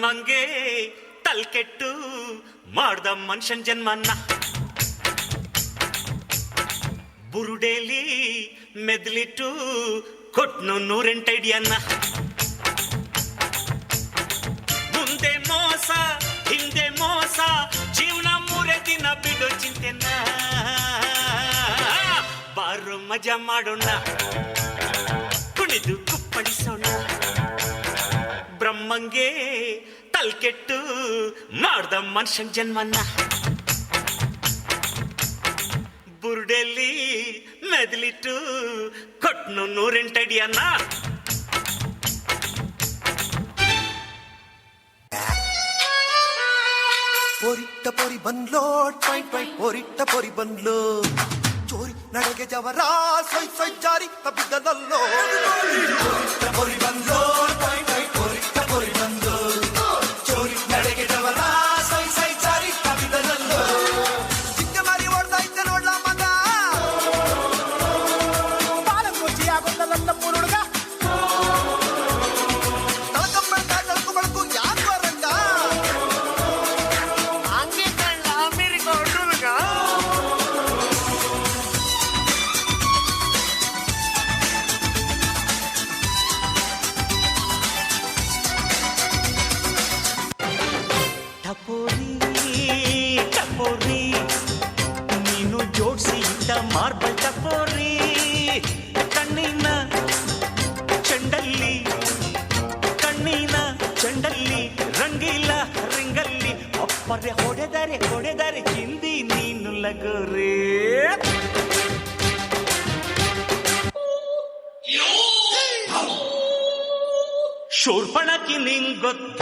ಬ್ರಹ್ಮಂಗೆ ತಲ್ಕೆಟ್ಟು ಮಾಡ್ದ ಮನುಷ್ಯನ್ ಜನ್ಮನ್ನ ಬುರುಡೇಲಿ ಮೆದ್ಲಿಟ್ಟು ಕೊಟ್ನು 108 ಅಡಿಯನ್ನ ಮುಂದೆ ಮೋಸ ಹಿಂದೆ ಮೋಸ ಜೀವನ 3 ದಿನ ಬಿಡೋ ಚಿಂತೆನ ಬಾರು ಮಜಾ ಮಾಡೋಣ ಕುಣಿದು ಕುಪ್ಪಳಿಸೋಣ ಬ್ರಹ್ಮಂಗೆ ತಲ್ಕೆಟ್ಟು ಮಾಡ್ದ ಮನುಷ್ಯನ್ ಜನ್ಮನ್ನ ಬುರುಡೆಲ್ಲಿ ಮೆದ್ಲಿಟ್ಟು ಕೊಟ್ನು 108 ಅಡಿಯನ್ನ ಪೊರಿಟ್ಟ ಪೊರಿ ಬಂದ್ಲೋ ಪೊರಿಟ್ಟ ಪೊರಿ ಬಂದ್ಲೋ ಚೋರಿ ನಡೆಗೆ ಜವರ ಸೊಯ್ ಸೊಯ್ ಜಾರಿ ತಪ್ಪಿದ್ದದಲ್ಲೋ ಪೊರಿಟ್ಟ ಪೊರಿ ಬಂದ್ಲೋ ಪೊರಿಟ್ಟ ಪೊರಿ ಬಂದ್ಲೋ ಚೋರಿ ನಡೆಗೆ ಜವರ ಸೊಯ್ ಸೊಯ್ ಜಾರಿ ತಪ್ಪಿದ್ದದಲ್ಲೋ ಚಿಕ್ಕ ಮಾರಿ ಓಡ್ದೈತೆ ನೋಡ್ಲ ಮಗ ಬಾಳ ಖುಷಿ ಆಗೋದ ನನ್ನ ಪುರುಡ್ಗ ತಳಕು ಬೆಳಕು ಯಾಕೆ ಬರಂಗ ಹಂಗೆ ಕಳ್ಳ ಅಮೇರಿಕ ಹುಡುಗ ಟಪೋರಿ ನೀನು ಜೋಡಿಸಿ ಇಟ್ಟ ಮಾರ್ಬಲ್ ಟಪೋರಿ ಕಣ್ಣಿನ ಚೆಂಡಲ್ಲಿ ರಂಗಿಲ್ಲ ರಿಂಗಲ್ಲಿ ಅಪ್ಪರೆ ಹೊಡೆದರೆ ಚಿಂದಿ ನೀನು ಲಗೋರಿ ಶೂರ್ಪಣಕಿ ನಿಂಗ್ ಗೊತ್ತ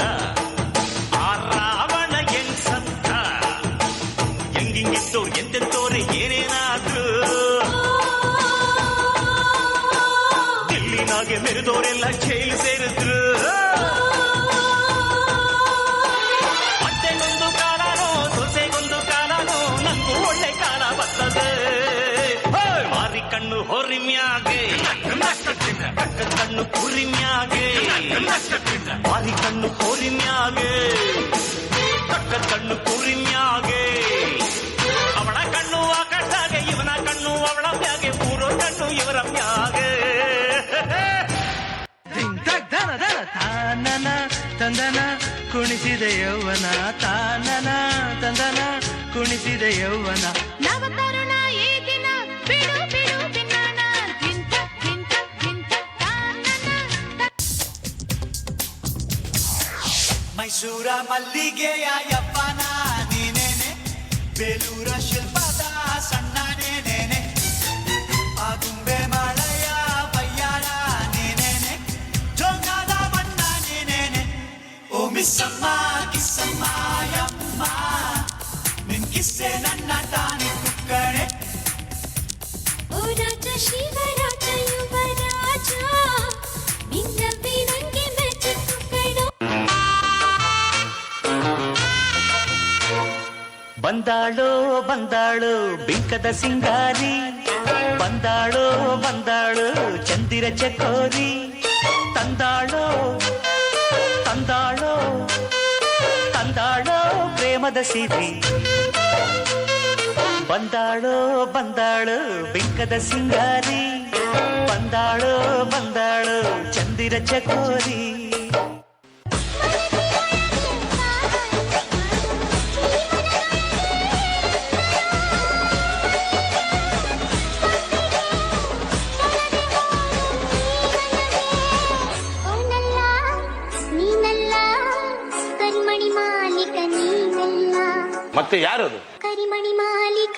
ಆ ರಾವಣ ಹೆಂಗ್ ಸತ್ತ ಹೆಂಗಿಂಗಿದ್ದೋರು ಎಂತೆಂತೋರೆ ಏನೇನಾದ್ರು ದಿಲ್ಲಿನಾಗೆ ಮೆರೆದೋರೆಲ್ಲ ಜೈಲು ಸೇರಿದ್ರು ಅತ್ತೆಗೊಂದು ಕಾಲನೋ ಸೊಸೆಗೊಂದು ಕಾಲನೋ ನಂಗೂ ಒಳ್ಳೆ ಕಾಲ ಬರ್ತದೆ ಮಾರಿ ಕಣ್ಣು ಹೊರಿಮ್ಯಾಗೆ ಕಕ್ಕ ಕಣ್ಣು ಕುರಿಮ್ಯಾಗೆ ಮಾರಿ ಕಣ್ಣು ಹೊರಿಮ್ಯಾಗೆ ಕಕ್ಕ ಕಣ್ಣು ಕುರಿಮ್ಯಾಗೆ ಅವಳ ಕಣ್ಣು ಆಕಾಶದಾಗೆ ಇವನ ಕಣ್ಣು ಅವಳ ಮ್ಯಾಗೆ ಮೂರು ಕಣ್ಣು ಇವರ ಮ್ಯಾಗೆ ತಾನನ ತಂದನ ಕುಣಿಸಿದೆ ಯೌವನ ತಾನನ ತಂದನ ಕುಣಿಸಿದೆ ಯೌವನ ನವತರುಣ ಈ ದಿನ ಬಿಡು ಬಿಡು ಬಿನ್ನಾನ ಧಿಂತ ಧಿಂತ ಧಿಂತ ತಾನನ ಮೈಸೂರ ಮಲ್ಲಿಗೆಯ ಯಪ್ಪನ ನೀನೇನೆ ಬೇಲೂರ ಶಿಲ್ಪದ ಸಣ್ಣ ನೇನೇನೆ ಆಗುಂಬೆ ಮಳೆಯ ಬಯ್ಯಾರ ನೀನೇನೆ ಜೋಗದ ಬಣ್ಣ ನೀನೇನೆ ಓ ಮಿಸ್ಸಮ್ಮ ಕಿಸ್ಸಮ್ಮ ಯಮ್ಮ ನಿನ್ ಕಿಸ್ಸೆ ನನ್ನ ತಾನೆ ಕುಕ್ಕಣೆ ಓ ರಾಜ ಶಿವರಾಜ ಯುವರಾಜ ನಿನ್ನ ಬಿರಂಗಿ ಮೆಚ್ಚು ಕಣೋ ಬಂದಾಳು ಬಿಂಕದ ಸಿಂಗಾರಿ ಬಂದಾಳು ಚಂದಿರ ಚಕೋರಿ ತಂದಾಳೋ ಪ್ರೇಮದ ಸಿರಿ ಬಂದಾಳು ಬಿಂಕದ ಸಿಂಗಾರಿ ಬಂದಾಳು ಚಂದಿರ ಚಕೋರಿ ಮತ್ತೆ ಯಾರದು ಕರಿಮಣಿ ಮಾಲೀಕ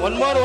ಒನ್ ಮೋರ್